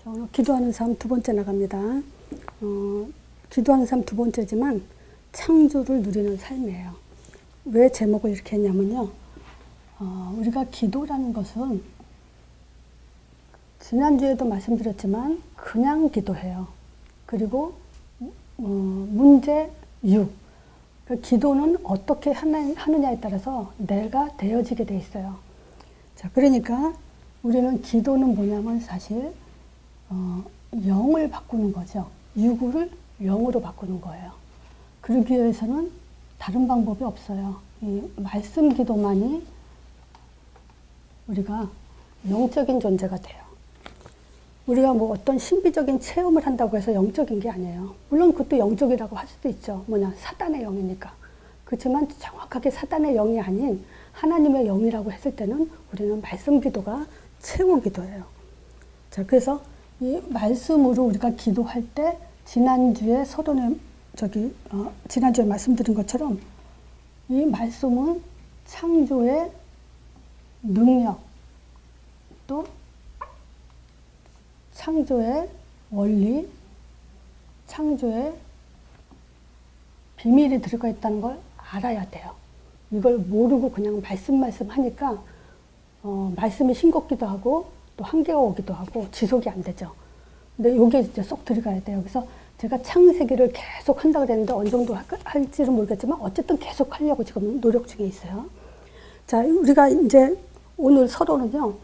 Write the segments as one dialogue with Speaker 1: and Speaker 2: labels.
Speaker 1: 자, 오늘 기도하는 삶 두 번째 나갑니다. 기도하는 삶 두 번째지만 창조를 누리는 삶이에요. 왜 제목을 이렇게 했냐면요. 우리가 기도라는 것은 지난주에도 말씀드렸지만 그냥 기도해요. 그리고 문제 6. 그 기도는 어떻게 하느냐에 따라서 내가 되어지게 돼 있어요. 자, 그러니까 우리는 기도는 뭐냐면 사실 영을 바꾸는 거죠. 유구를 영으로 바꾸는 거예요. 그러기 위해서는 다른 방법이 없어요. 이 말씀 기도만이 우리가 영적인 존재가 돼요. 우리가 뭐 어떤 신비적인 체험을 한다고 해서 영적인 게 아니에요. 물론 그것도 영적이라고 할 수도 있죠. 뭐냐, 사단의 영이니까. 그렇지만 정확하게 사단의 영이 아닌 하나님의 영이라고 했을 때는 우리는 말씀 기도가 최고 기도예요. 자, 그래서 이 말씀으로 우리가 기도할 때 지난주에 지난주에 말씀드린 것처럼 이 말씀은 창조의 능력, 또 창조의 원리, 창조의 비밀이 들어가 있다는 걸 알아야 돼요. 이걸 모르고 그냥 말씀 하니까 말씀이 싱겁기도 하고 또 한계가 오기도 하고 지속이 안 되죠. 근데 이게 이제 쏙 들어가야 돼요. 그래서 제가 창세기를 계속 한다고 그랬는데 어느 정도 할지는 모르겠지만 어쨌든 계속 하려고 지금 노력 중에 있어요. 자, 우리가 이제 오늘 서론은요.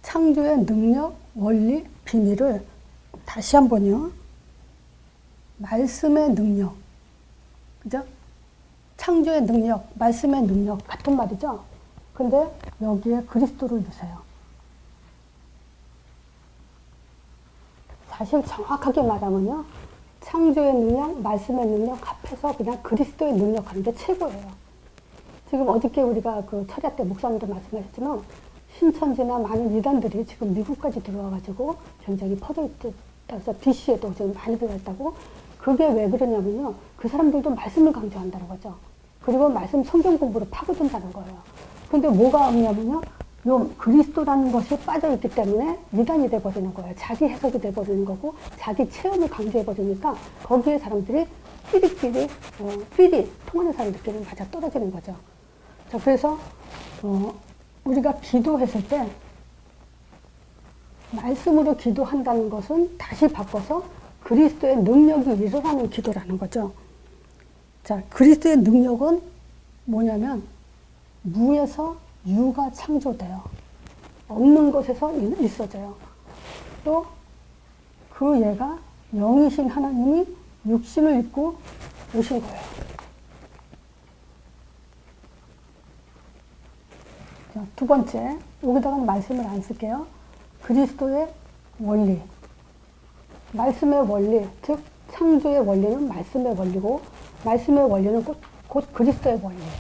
Speaker 1: 창조의 능력, 원리, 비밀을 다시 한번요. 말씀의 능력, 그죠? 창조의 능력, 말씀의 능력 같은 말이죠. 근데 여기에 그리스도를 넣으세요. 사실 정확하게 말하면요. 창조의 능력, 말씀의 능력 합해서 그냥 그리스도의 능력 하는 게 최고예요. 지금 어저께 우리가 그 철야 때 목사님도 말씀하셨지만 신천지나 많은 이단들이 지금 미국까지 들어와가지고 굉장히 퍼져 있다서 BC에도 지금 많이 들어왔다고. 그게 왜 그러냐면요. 그 사람들도 말씀을 강조한다는 거죠. 그리고 말씀 성경 공부로 파고든다는 거예요. 근데 뭐가 없냐면요. 요 그리스도라는 것이 빠져있기 때문에 이단이 돼버리는 거예요. 자기 해석이 돼버리는 거고 자기 체험을 강조해버리니까 거기에 사람들이 삘이 통하는 사람들끼리 맞아 떨어지는 거죠. 자, 그래서 우리가 기도했을 때 말씀으로 기도한다는 것은 다시 바꿔서 그리스도의 능력이 일어나는 기도라는 거죠. 자, 그리스도의 능력은 뭐냐면 무에서 유가 창조돼요. 없는 것에서 있어져요. 또 그 얘가 영이신 하나님이 육신을 입고 오신 거예요. 자, 두 번째, 여기다가는 말씀을 안 쓸게요. 그리스도의 원리. 말씀의 원리, 즉 창조의 원리는 말씀의 원리고 말씀의 원리는 곧 그리스도의 원리예요.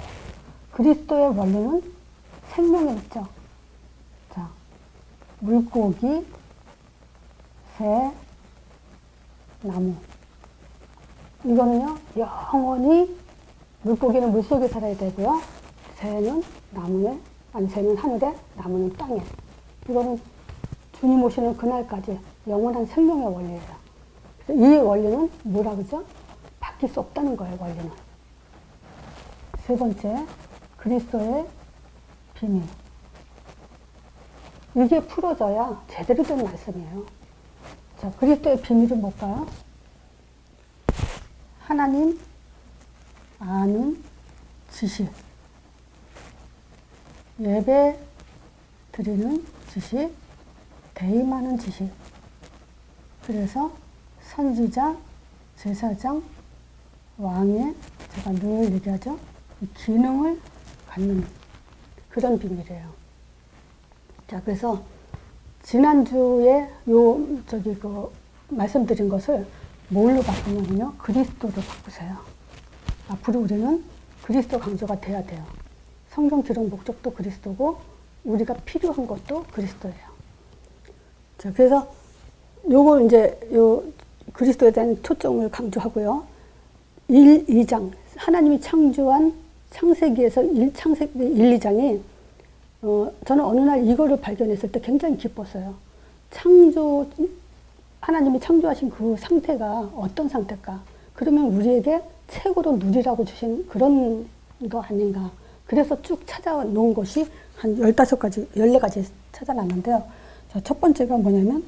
Speaker 1: 그리스도의 원리는 생명에 있죠. 자, 물고기, 새, 나무. 이거는요, 영원히 물고기는 물속에 살아야 되고요. 새는 새는 하늘에, 나무는 땅에. 이거는 주님 오시는 그날까지 영원한 생명의 원리예요. 이 원리는 뭐라 그러죠? 바뀔 수 없다는 거예요, 원리는. 세 번째, 그리스도의 비밀. 이게 풀어져야 제대로 된 말씀이에요. 자, 그리스도의 비밀은 뭘까요? 하나님 아는 지식. 예배 드리는 지식, 대임하는 지식. 그래서 선지자, 제사장, 왕의, 제가 늘 얘기하죠. 이 기능을 갖는 그런 비밀이에요. 자, 그래서 지난주에 말씀드린 것을 뭘로 바꾸냐면요. 그리스도로 바꾸세요. 앞으로 우리는 그리스도 강조가 돼야 돼요. 성경 기록 목적도 그리스도고 우리가 필요한 것도 그리스도예요. 자, 그래서 요걸 이제 그리스도에 대한 초점을 강조하고요. 1, 2장 하나님이 창조한 창세기에서 창세기 1, 2장이 저는 어느 날 이거를 발견했을 때 굉장히 기뻤어요. 하나님이 창조하신 그 상태가 어떤 상태일까? 그러면 우리에게 책으로 누리라고 주신 그런 거 아닌가? 그래서 쭉 찾아놓은 것이 한 15가지, 14가지 찾아놨는데요. 자, 첫 번째가 뭐냐면,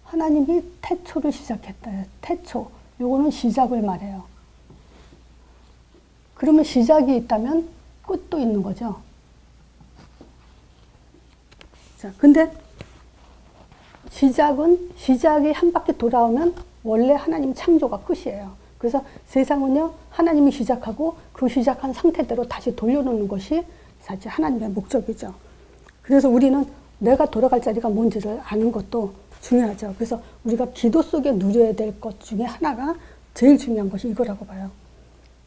Speaker 1: 하나님이 태초를 시작했다. 태초. 요거는 시작을 말해요. 그러면 시작이 있다면 끝도 있는 거죠. 자, 근데 시작이 한 바퀴 돌아오면 원래 하나님 창조가 끝이에요. 그래서 세상은요, 하나님이 시작하고 그 시작한 상태대로 다시 돌려놓는 것이 사실 하나님의 목적이죠. 그래서 우리는 내가 돌아갈 자리가 뭔지를 아는 것도 중요하죠. 그래서 우리가 기도 속에 누려야 될 것 중에 하나가 제일 중요한 것이 이거라고 봐요.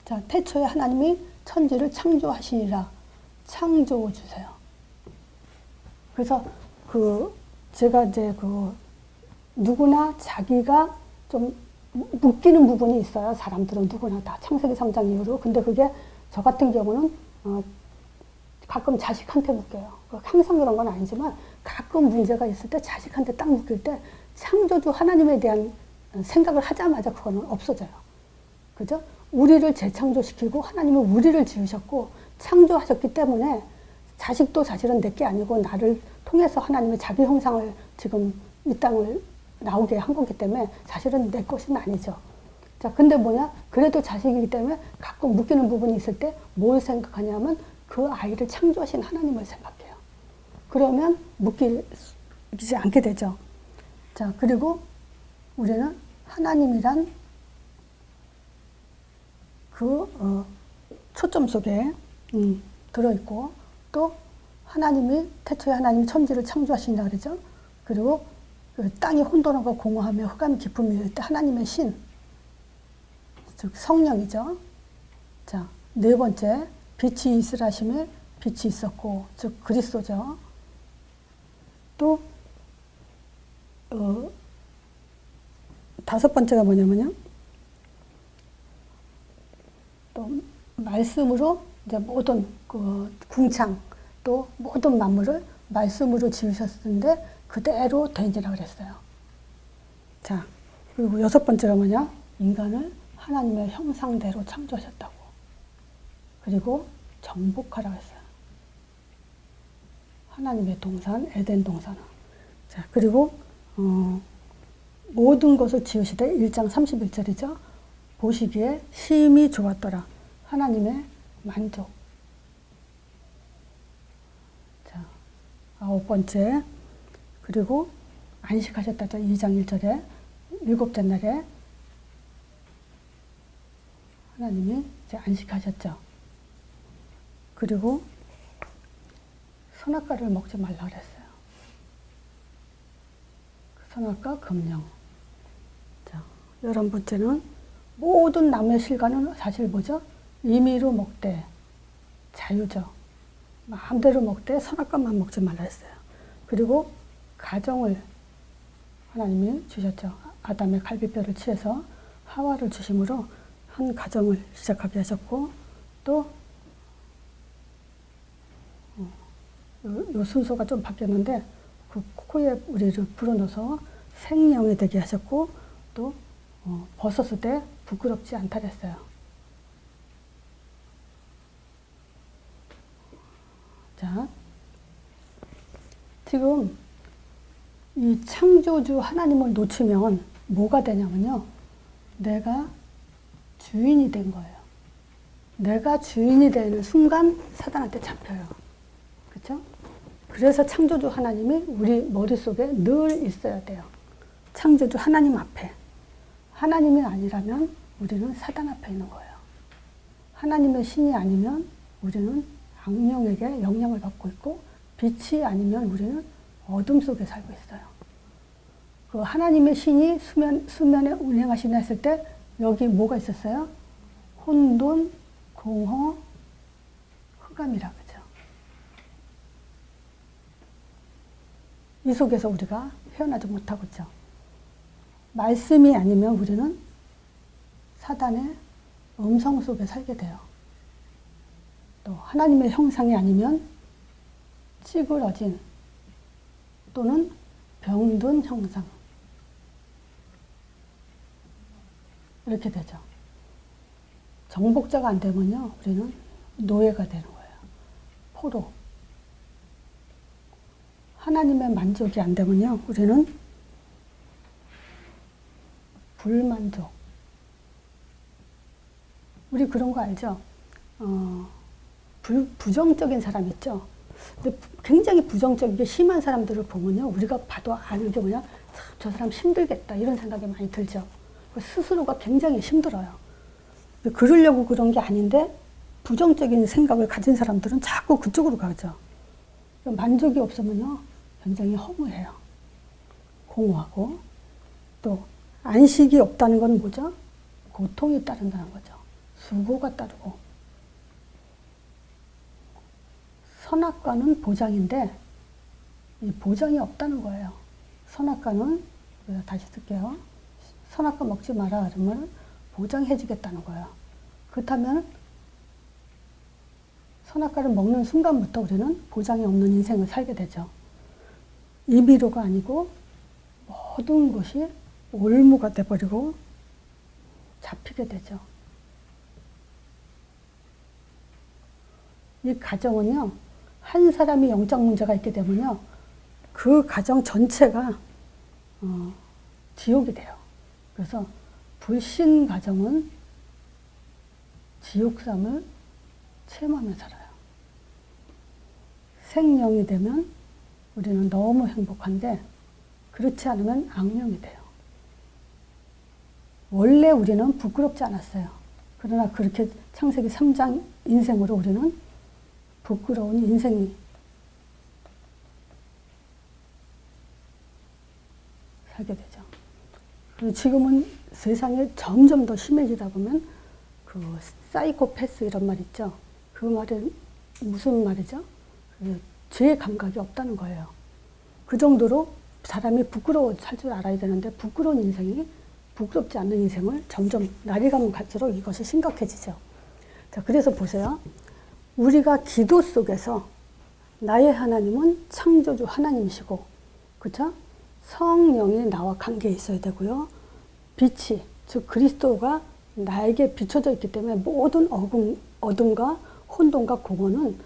Speaker 1: 자, 태초에 하나님이 천지를 창조하시니라. 창조 주세요. 그래서 제가 이제 누구나 자기가 좀 묶이는 부분이 있어요. 사람들은 누구나 다 창세기 3장 이후로. 근데 그게 저 같은 경우는 가끔 자식한테 묶여요. 항상 그런 건 아니지만 가끔 문제가 있을 때 자식한테 딱 묶일 때 창조주 하나님에 대한 생각을 하자마자 그거는 없어져요. 그죠? 우리를 재창조시키고 하나님은 우리를 지으셨고 창조하셨기 때문에 자식도 사실은 내게 아니고 나를 통해서 하나님의 자기 형상을 지금 이 땅을 나오게 한 거기 때문에 사실은 내 것은 아니죠. 자, 근데 뭐냐? 그래도 자식이기 때문에 가끔 묶이는 부분이 있을 때 뭘 생각하냐면 그 아이를 창조하신 하나님을 생각해요. 그러면 묶이지 않게 되죠. 자, 그리고 우리는 하나님이란 초점 속에 들어있고 또 하나님이 태초에 하나님이 천지를 창조하신다 그러죠. 그리고 그 땅이 혼돈하고 공허하며 흑암이 깊음이 이럴 때 하나님의 신, 즉 성령이죠. 자, 네 번째, 빛이 있으라 하심에 빛이 있었고, 즉 그리스도죠. 또 다섯 번째가 뭐냐면요. 또 말씀으로 이제 모든 궁창 또 모든 만물을 말씀으로 지으셨는데 그대로 되니라 그랬어요. 자, 그리고 여섯 번째가 뭐냐? 인간을 하나님의 형상대로 창조하셨다고. 그리고 정복하라 했어요. 하나님의 동산, 에덴 동산은. 자, 그리고 모든 것을 지으시되 1장 31절이죠. 보시기에 심히 좋았더라. 하나님의 만족. 자, 아홉 번째. 그리고 안식하셨다죠. 2장 1절에 일곱째 날에 하나님이 이제 안식하셨죠. 그리고 선악과를 먹지 말라 그랬어요. 선악과 금령. 자, 11번째는 모든 나무의 실과는 사실 뭐죠? 임의로 먹되 자유죠. 마음대로 먹되 선악과만 먹지 말라 했어요. 그리고 가정을 하나님이 주셨죠. 아담의 갈비뼈를 취해서 하와를 주심으로 한 가정을 시작하게 하셨고 또 요 순서가 좀 바뀌었는데 그 코에 우리를 불어넣어서 생명이 되게 하셨고 또 벗었을 때 부끄럽지 않다 그랬어요. 자, 지금 이 창조주 하나님을 놓치면 뭐가 되냐면요. 내가 주인이 된 거예요. 내가 주인이 되는 순간 사단한테 잡혀요. 그렇죠? 그래서 창조주 하나님이 우리 머릿속에 늘 있어야 돼요. 창조주 하나님 앞에. 하나님이 아니라면 우리는 사단 앞에 있는 거예요. 하나님의 신이 아니면 우리는 악령에게 영향을 받고 있고 빛이 아니면 우리는 어둠 속에 살고 있어요. 그 하나님의 신이 수면에 운행하시나 했을 때 여기 뭐가 있었어요? 혼돈, 공허, 흑암이라 그죠. 이 속에서 우리가 헤어나지 못하고 있죠. 말씀이 아니면 우리는 사단의 음성 속에 살게 돼요. 또 하나님의 형상이 아니면 찌그러진 또는 병든 형상. 이렇게 되죠. 정복자가 안 되면요, 우리는 노예가 되는 거예요. 포로. 하나님의 만족이 안 되면요, 우리는 불만족. 우리 그런 거 알죠? 부정적인 사람 있죠? 근데 굉장히 부정적이게 심한 사람들을 보면요, 우리가 봐도 아는 게 뭐냐? 저 사람 힘들겠다, 이런 생각이 많이 들죠. 스스로가 굉장히 힘들어요. 그러려고 그런 게 아닌데, 부정적인 생각을 가진 사람들은 자꾸 그쪽으로 가죠. 만족이 없으면요, 굉장히 허무해요. 공허하고. 또, 안식이 없다는 건 뭐죠? 고통이 따른다는 거죠. 수고가 따르고. 선악과는 보장인데, 이 보장이 없다는 거예요. 선악과는, 다시 쓸게요. 선악과 먹지 마라 그러면 보장해 주겠다는 거예요. 그렇다면 선악과를 먹는 순간부터 우리는 보장이 없는 인생을 살게 되죠. 임의로가 아니고 모든 것이 올무가 돼버리고 잡히게 되죠. 이 가정은요, 한 사람이 영적 문제가 있게 되면요, 그 가정 전체가 지옥이 돼요. 그래서 불신 가정은 지옥sam을 체험하며 살아요. 생명이 되면 우리는 너무 행복한데, 그렇지 않으면 악명이 돼요. 원래 우리는 부끄럽지 않았어요. 그러나 그렇게 창세기 3장 인생으로 우리는 부끄러운 인생이 살게 되죠. 그리고 지금은 세상에 점점 더 심해지다 보면 그 사이코패스 이런 말 있죠. 그 말은 무슨 말이죠? 죄의 감각이 없다는 거예요. 그 정도로 사람이 부끄러워 살 줄 알아야 되는데, 부끄러운 인생이 부끄럽지 않는 인생을 점점 날이 가면 갈수록 이것이 심각해지죠. 자, 그래서 보세요. 우리가 기도 속에서 나의 하나님은 창조주 하나님이시고, 그렇죠? 성령이 나와 관계에 있어야 되고요. 빛이, 즉 그리스도가 나에게 비춰져 있기 때문에 모든 어둠과 혼돈과 공허는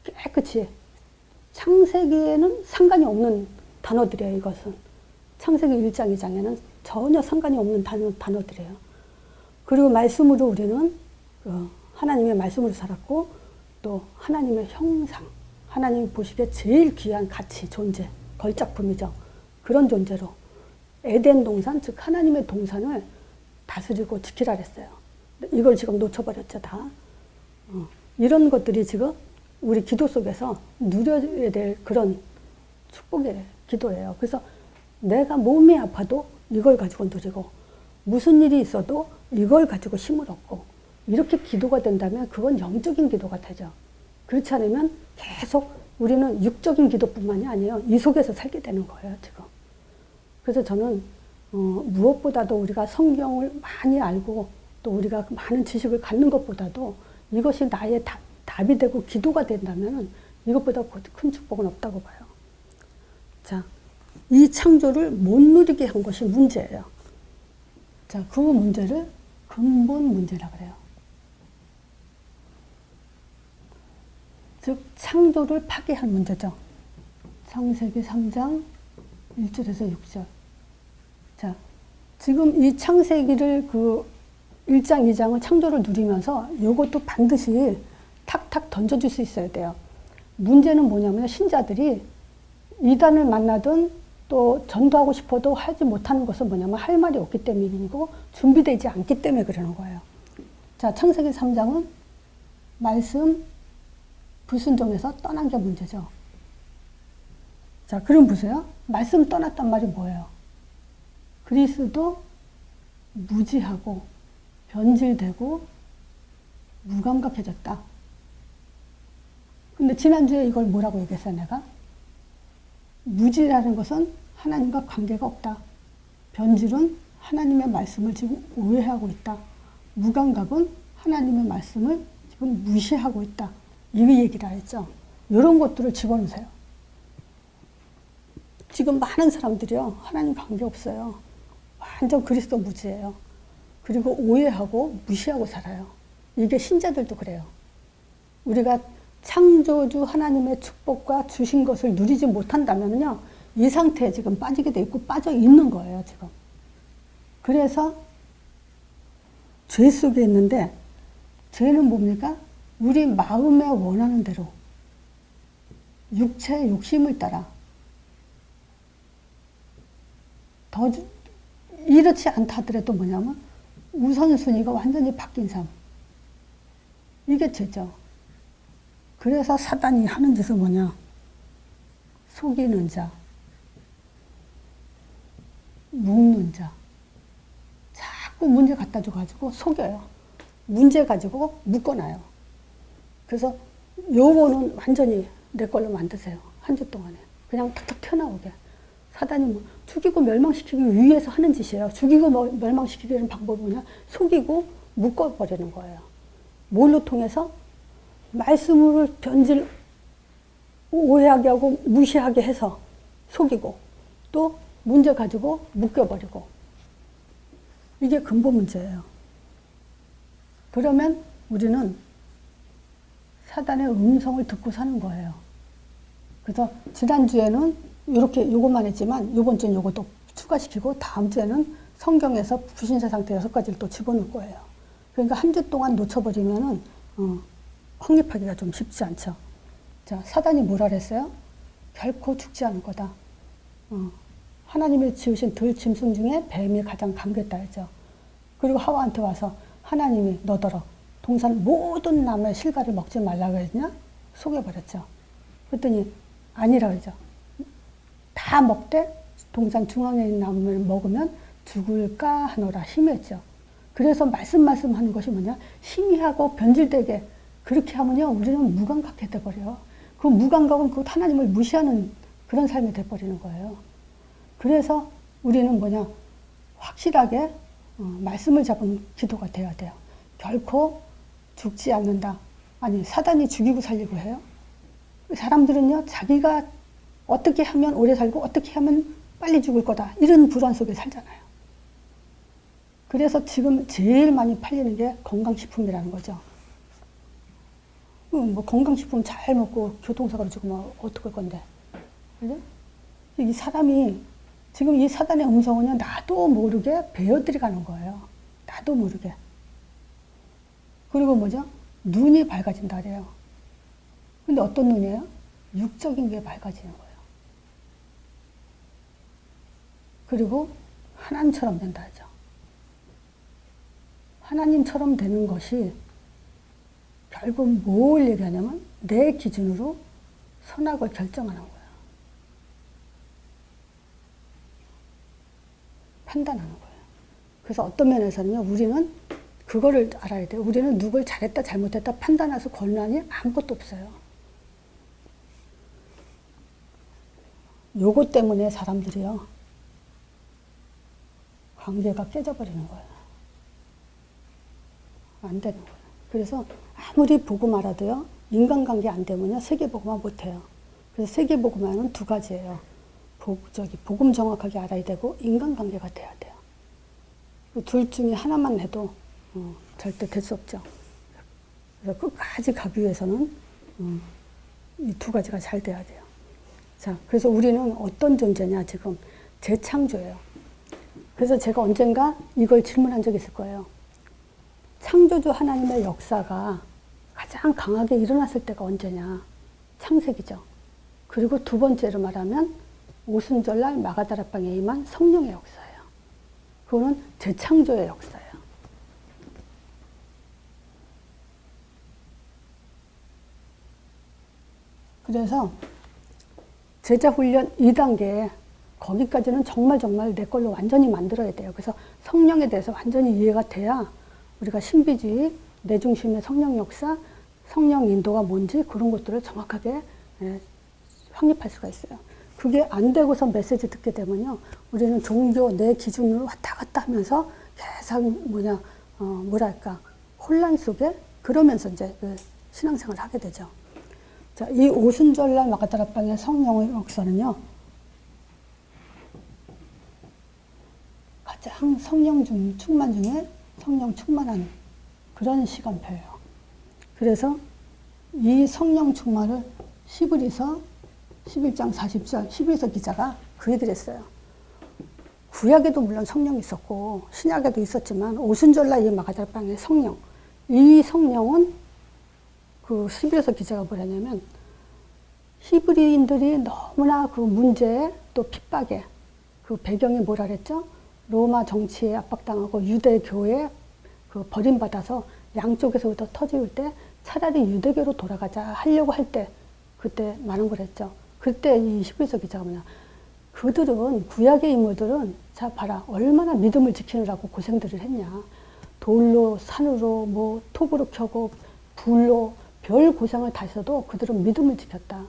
Speaker 1: 깨끗이, 창세기에는 상관이 없는 단어들이에요. 이것은 창세기 1장 2장에는 전혀 상관이 없는 단어들이에요. 그리고 말씀으로 우리는 하나님의 말씀으로 살았고, 또 하나님의 형상, 하나님이 보시기에 제일 귀한 가치, 존재, 걸작품이죠. 그런 존재로 에덴 동산, 즉 하나님의 동산을 다스리고 지키라 그랬어요. 이걸 지금 놓쳐버렸죠, 다. 이런 것들이 지금 우리 기도 속에서 누려야 될 그런 축복의 기도예요. 그래서 내가 몸이 아파도 이걸 가지고 누리고, 무슨 일이 있어도 이걸 가지고 힘을 얻고, 이렇게 기도가 된다면 그건 영적인 기도가 되죠. 그렇지 않으면 계속 우리는 육적인 기도뿐만이 아니에요. 이 속에서 살게 되는 거예요, 지금. 그래서 저는 무엇보다도 우리가 성경을 많이 알고 또 우리가 많은 지식을 갖는 것보다도 이것이 나의 답이 되고 기도가 된다면 이것보다 큰 축복은 없다고 봐요. 자, 이 창조를 못 누리게 한 것이 문제예요. 자, 그 문제를 근본 문제라고 그래요. 즉 창조를 파괴한 문제죠. 창세기 3장 1절에서 6절. 자, 지금 이 창세기를 그 1장, 2장은 창조를 누리면서 이것도 반드시 탁탁 던져줄 수 있어야 돼요. 문제는 뭐냐면 신자들이 이단을 만나든 또 전도하고 싶어도 하지 못하는 것은 뭐냐면 할 말이 없기 때문이고 준비되지 않기 때문에 그러는 거예요. 자, 창세기 3장은 말씀 불순종해서 떠난 게 문제죠. 자, 그럼 보세요. 말씀 떠났단 말이 뭐예요? 그리스도 무지하고 변질되고 무감각해졌다. 근데 지난주에 이걸 뭐라고 얘기했어요, 내가? 무지라는 것은 하나님과 관계가 없다. 변질은 하나님의 말씀을 지금 오해하고 있다. 무감각은 하나님의 말씀을 지금 무시하고 있다. 이 얘기를 했죠. 이런 것들을 집어넣으세요. 지금 많은 사람들이요, 하나님 관계없어요. 완전 그리스도 무지예요. 그리고 오해하고 무시하고 살아요. 이게 신자들도 그래요. 우리가 창조주 하나님의 축복과 주신 것을 누리지 못한다면요, 이 상태에 지금 빠지게 돼 있고 빠져 있는 거예요, 지금. 그래서 죄 속에 있는데, 죄는 뭡니까? 우리 마음에 원하는 대로 육체의 욕심을 따라 더 이렇지 않다 하더라도 뭐냐면 우선순위가 완전히 바뀐 삶. 이게 죄죠. 그래서 사단이 하는 짓은 뭐냐? 속이는 자, 묶는 자. 자꾸 문제 갖다 줘가지고 속여요. 문제 가지고 묶어놔요. 그래서 요거는 완전히 내 걸로 만드세요. 한 주 동안에. 그냥 탁탁 튀어나오게. 사단이 뭐 죽이고 멸망시키기 위해서 하는 짓이에요. 죽이고 멸망시키기는 방법이 뭐냐? 속이고 묶어버리는 거예요. 뭘로 통해서? 말씀을 변질, 오해하게 하고 무시하게 해서 속이고 또 문제 가지고 묶여버리고. 이게 근본 문제예요. 그러면 우리는 사단의 음성을 듣고 사는 거예요. 그래서 지난주에는 이렇게 요것만 했지만 이번 주엔 요것도 추가시키고 다음 주에는 성경에서 불신자 상태 6가지를 또 집어넣을 거예요. 그러니까 한 주 동안 놓쳐버리면은 확립하기가 좀 쉽지 않죠. 자, 사단이 뭐라 그랬어요? 결코 죽지 않을 거다. 하나님이 지으신 들 짐승 중에 뱀이 가장 강겠다 했죠. 그리고 하와한테 와서 하나님이 너더러 동산 모든 나무의 실과를 먹지 말라고 했냐? 속여버렸죠. 그랬더니 아니라 그러죠. 다 먹되 동산 중앙에 있는 나무를 먹으면 죽을까 하노라 힘했죠. 그래서 말씀하는 것이 뭐냐? 희미하고 변질되게 그렇게 하면요, 우리는 무감각해 돼버려요. 그 무감각은 그 하나님을 무시하는 그런 삶이 돼버리는 거예요. 그래서 우리는 뭐냐? 확실하게 말씀을 잡은 기도가 돼야 돼요. 결코 죽지 않는다. 아니, 사단이 죽이고 살리고 해요. 사람들은요, 자기가 어떻게 하면 오래 살고 어떻게 하면 빨리 죽을 거다. 이런 불안 속에 살잖아요. 그래서 지금 제일 많이 팔리는 게 건강식품이라는 거죠. 뭐 건강식품 잘 먹고 교통사고로 죽으면 어떡할 건데. 그죠? 이 사람이 지금 이 사단의 음성은요, 나도 모르게 배어들어가는 거예요. 나도 모르게. 그리고 뭐죠? 눈이 밝아진다 그래요. 근데 어떤 눈이에요? 육적인 게 밝아지는 거예요. 그리고 하나님처럼 된다 하죠. 하나님처럼 되는 것이 결국 뭘 얘기하냐면 내 기준으로 선악을 결정하는 거예요. 판단하는 거예요. 그래서 어떤 면에서는요, 우리는 그거를 알아야 돼요. 우리는 누굴 잘했다 잘못했다 판단해서 권한이 아무것도 없어요. 요것 때문에 사람들이요, 관계가 깨져버리는 거예요. 안 되는 거예요. 그래서 아무리 복음 알아도요, 인간관계 안 되면요, 세계복음화 못해요. 그래서 세계복음화는 2가지예요. 복음 정확하게 알아야 되고 인간관계가 돼야 돼요. 둘 중에 하나만 해도 절대 될 수 없죠. 그래서 끝까지 가기 위해서는 이 2가지가 잘 돼야 돼요. 자, 그래서 우리는 어떤 존재냐, 지금 재창조예요. 그래서 제가 언젠가 이걸 질문한 적이 있을 거예요. 창조주 하나님의 역사가 가장 강하게 일어났을 때가 언제냐? 창세기죠. 그리고 2번째로 말하면 오순절날 마가다락방에 임한 성령의 역사예요. 그거는 재창조의 역사예요. 그래서 제자훈련 2단계에 거기까지는 정말 내 걸로 완전히 만들어야 돼요. 그래서 성령에 대해서 완전히 이해가 돼야 우리가 신비주의, 내 중심의 성령 역사, 성령 인도가 뭔지 그런 것들을 정확하게 확립할 수가 있어요. 그게 안 되고서 메시지 듣게 되면요, 우리는 종교 내 기준으로 왔다 갔다 하면서 계속 뭐랄까 혼란 속에 그러면서 이제 그 신앙생활을 하게 되죠. 자, 이 오순절날 마가다락방의 성령의 역사는요, 가장 충만 중에 성령 충만한 그런 시간표예요. 그래서 이 성령 충만을 히브리서 11장 40절 히브리서 기자가 그 얘기를 했어요. 구약에도 물론 성령이 있었고 신약에도 있었지만 오순절날 이 마가다락방의 성령, 이 성령은 그 히브리서 기자가 뭐라냐면 히브리인들이 너무나 그 문제에 또 핍박에 그 배경이 뭐라 그랬죠? 로마 정치에 압박당하고 유대교에 그 버림받아서 양쪽에서부터 터질 때 차라리 유대교로 돌아가자 하려고 할 때 그때 말한 거랬죠. 그때 이 히브리서 기자가 뭐냐, 그들은 구약의 인물들은 자 봐라 얼마나 믿음을 지키느라고 고생들을 했냐. 돌로 산으로 뭐 톱으로 켜고 불로 별 고생을 다 했어도 그들은 믿음을 지켰다.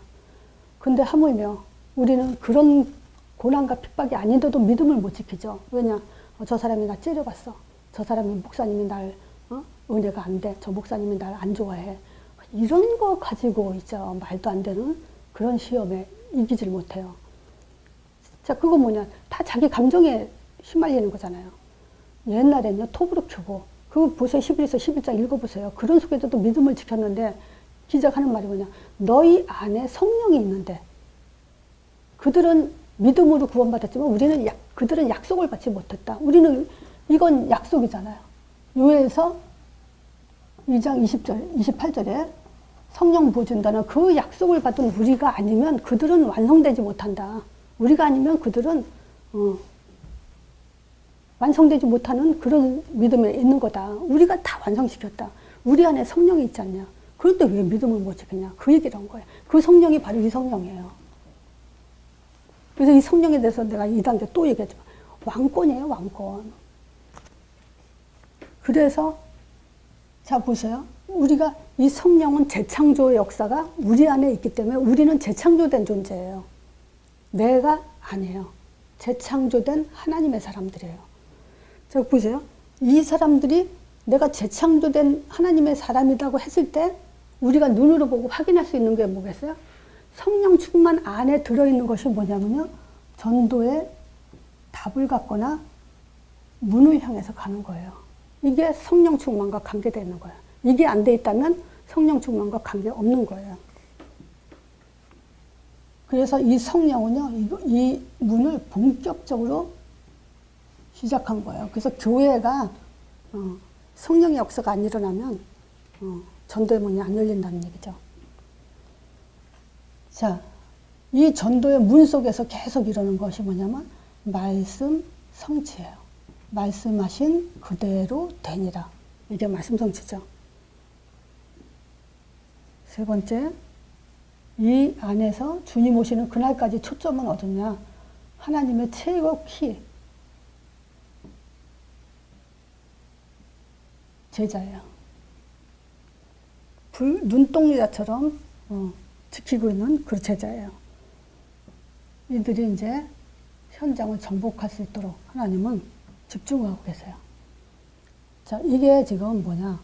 Speaker 1: 근데 하물며 우리는 그런 고난과 핍박이 아닌데도 믿음을 못 지키죠. 왜냐? 저 사람이 나 째려봤어. 저 사람이 목사님이 날 은혜가 안 돼. 저 목사님이 날 안 좋아해. 이런 거 가지고 있죠. 말도 안 되는 그런 시험에 이기질 못해요. 자, 그거 뭐냐? 다 자기 감정에 휘말리는 거잖아요. 옛날에는요, 톱으로 켜고, 그거 보세요. 히브리서 11장 읽어보세요. 그런 속에서도 믿음을 지켰는데, 기자가 하는 말이 뭐냐? 너희 안에 성령이 있는데, 그들은 믿음으로 구원받았지만, 그들은 약속을 받지 못했다. 우리는, 이건 약속이잖아요. 요엘서 2장 20절, 28절에 성령 부어준다는 그 약속을 받은 우리가 아니면 그들은 완성되지 못한다. 우리가 아니면 그들은 완성되지 못하는 그런 믿음에 있는 거다. 우리가 다 완성시켰다. 우리 안에 성령이 있지 않냐. 그런데 왜 믿음을 못 지켰냐. 그 얘기를 한 거예요. 그 성령이 바로 이 성령이에요. 그래서 이 성령에 대해서 내가 2단계 또 얘기했지만 왕권이에요. 왕권. 그래서 자 보세요. 우리가 이 성령은 재창조의 역사가 우리 안에 있기 때문에 우리는 재창조된 존재예요. 내가 아니에요. 재창조된 하나님의 사람들이에요. 자 보세요. 이 사람들이 내가 재창조된 하나님의 사람이라고 했을 때 우리가 눈으로 보고 확인할 수 있는 게 뭐겠어요? 성령 충만 안에 들어있는 것이 뭐냐면요. 전도에 답을 갖거나 문을 향해서 가는 거예요. 이게 성령 충만과 관계되어 있는 거예요. 이게 안 돼 있다면 성령 충만과 관계 없는 거예요. 그래서 이 성령은요, 이 문을 본격적으로 시작한 거예요. 그래서 교회가 성령의 역사가 안 일어나면 전도의 문이 안 열린다는 얘기죠. 자, 이 전도의 문 속에서 계속 이러는 것이 뭐냐면 말씀 성취예요. 말씀하신 그대로 되니라. 이게 말씀 성취죠. 세 번째, 이 안에서 주님 오시는 그날까지 초점은 어디냐? 하나님의 최고 키, 제자예요. 눈동자처럼 지키고 있는 그 제자예요. 이들이 이제 현장을 정복할 수 있도록 하나님은 집중하고 계세요. 자, 이게 지금 뭐냐?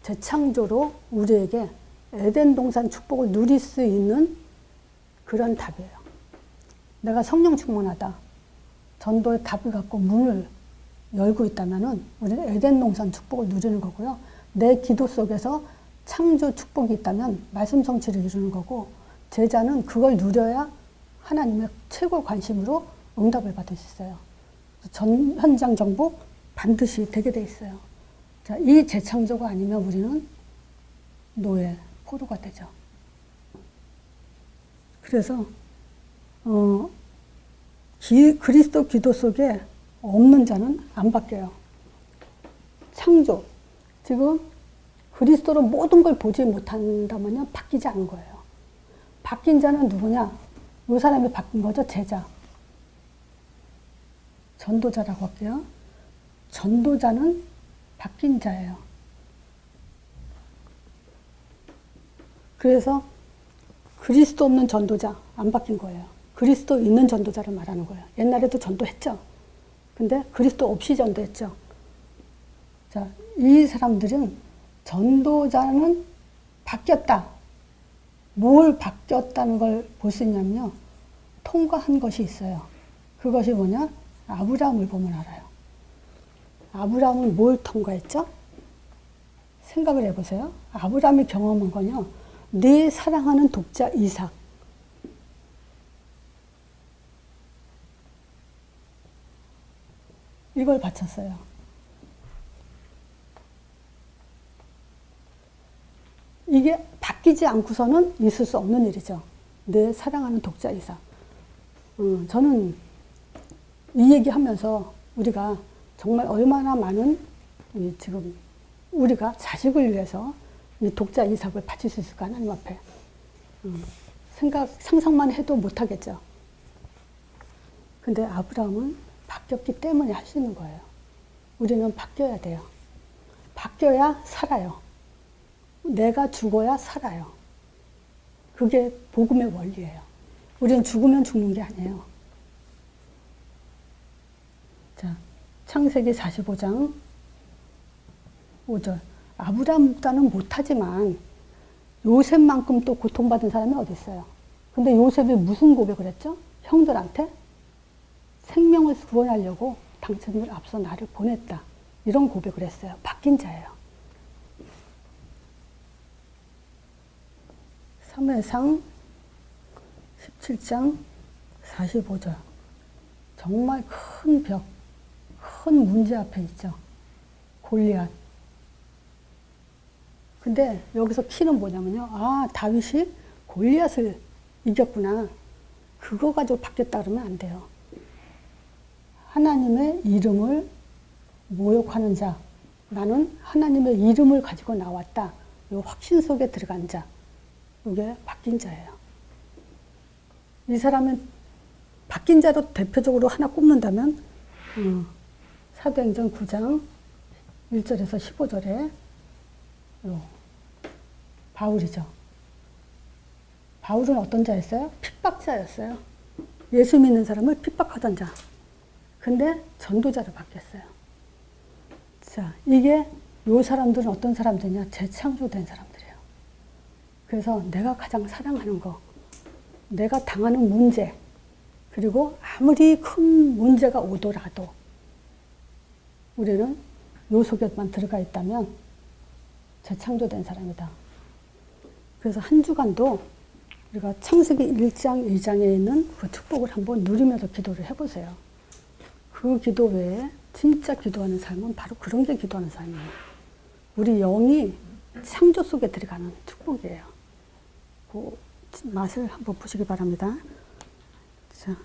Speaker 1: 재창조로 우리에게 에덴 동산 축복을 누릴 수 있는 그런 답이에요. 내가 성령 충만하다. 전도의 답을 갖고 문을 열고 있다면은 우리는 에덴 동산 축복을 누리는 거고요. 내 기도 속에서 창조 축복이 있다면 말씀 성취를 이루는 거고, 제자는 그걸 누려야 하나님의 최고 관심으로 응답을 받을 수 있어요. 현장 정복 반드시 되게 돼 있어요. 자, 이 재창조가 아니면 우리는 노예, 포로가 되죠. 그래서 그리스도 기도 속에 없는 자는 안 바뀌어요. 창조. 지금 그리스도로 모든 걸 보지 못한다면요, 바뀌지 않은 거예요. 바뀐 자는 누구냐? 이 사람이 바뀐 거죠, 제자. 전도자라고 할게요. 전도자는 바뀐 자예요. 그래서 그리스도 없는 전도자, 안 바뀐 거예요. 그리스도 있는 전도자를 말하는 거예요. 옛날에도 전도했죠. 근데 그리스도 없이 전도했죠. 자, 이 사람들은 전도자는 바뀌었다. 뭘 바뀌었다는 걸 볼 수 있냐면요. 통과한 것이 있어요. 그것이 뭐냐? 아브라함을 보면 알아요. 아브라함은 뭘 통과했죠? 생각을 해보세요. 아브라함이 경험한 건요. 내 사랑하는 독자 이삭. 이걸 바쳤어요. 이게 바뀌지 않고서는 있을 수 없는 일이죠. 내 사랑하는 독자 이삭. 저는 이 얘기하면서 우리가 정말 얼마나 많은 지금 우리가 자식을 위해서 이 독자 이삭을 바칠 수 있을까 하나님 앞에 상상만 해도 못하겠죠. 근데 아브라함은 바뀌었기 때문에 할 수 있는 거예요. 우리는 바뀌어야 돼요. 바뀌어야 살아요. 내가 죽어야 살아요. 그게 복음의 원리예요. 우리는 죽으면 죽는 게 아니에요. 자, 창세기 45장 5절. 아브라함보다는 못하지만 요셉만큼 또 고통받은 사람이 어디 있어요? 근데 요셉이 무슨 고백을 했죠? 형들한테 생명을 구원하려고 당신들 앞서 나를 보냈다. 이런 고백을 했어요. 바뀐 자예요. 사무엘상 17장 45절. 정말 큰 벽, 큰 문제 앞에 있죠. 골리앗. 근데 여기서 키는 뭐냐면요. 아, 다윗이 골리앗을 이겼구나. 그거 가지고 바뀌었다 그러면 안 돼요. 하나님의 이름을 모욕하는 자. 나는 하나님의 이름을 가지고 나왔다. 이 확신 속에 들어간 자. 이게 바뀐 자예요. 이 사람은 바뀐 자로 대표적으로 하나 꼽는다면 사도행전 9장 1절에서 15절에 바울이죠. 바울은 어떤 자였어요? 핍박자였어요. 예수 믿는 사람을 핍박하던 자. 근데 전도자로 바뀌었어요. 자, 이게 요 사람들은 어떤 사람들이냐? 재창조된 사람들이에요. 그래서 내가 가장 사랑하는 거, 내가 당하는 문제, 그리고 아무리 큰 문제가 오더라도 우리는 요 속에만 들어가 있다면 재창조된 사람이다. 그래서 한 주간도 우리가 창세기 1장, 2장에 있는 그 축복을 한번 누리면서 기도를 해보세요. 그 기도 외에 진짜 기도하는 삶은 바로 그런 게 기도하는 삶이에요. 우리 영이 창조 속에 들어가는 축복이에요. 그 맛을 한번 보시기 바랍니다. 자.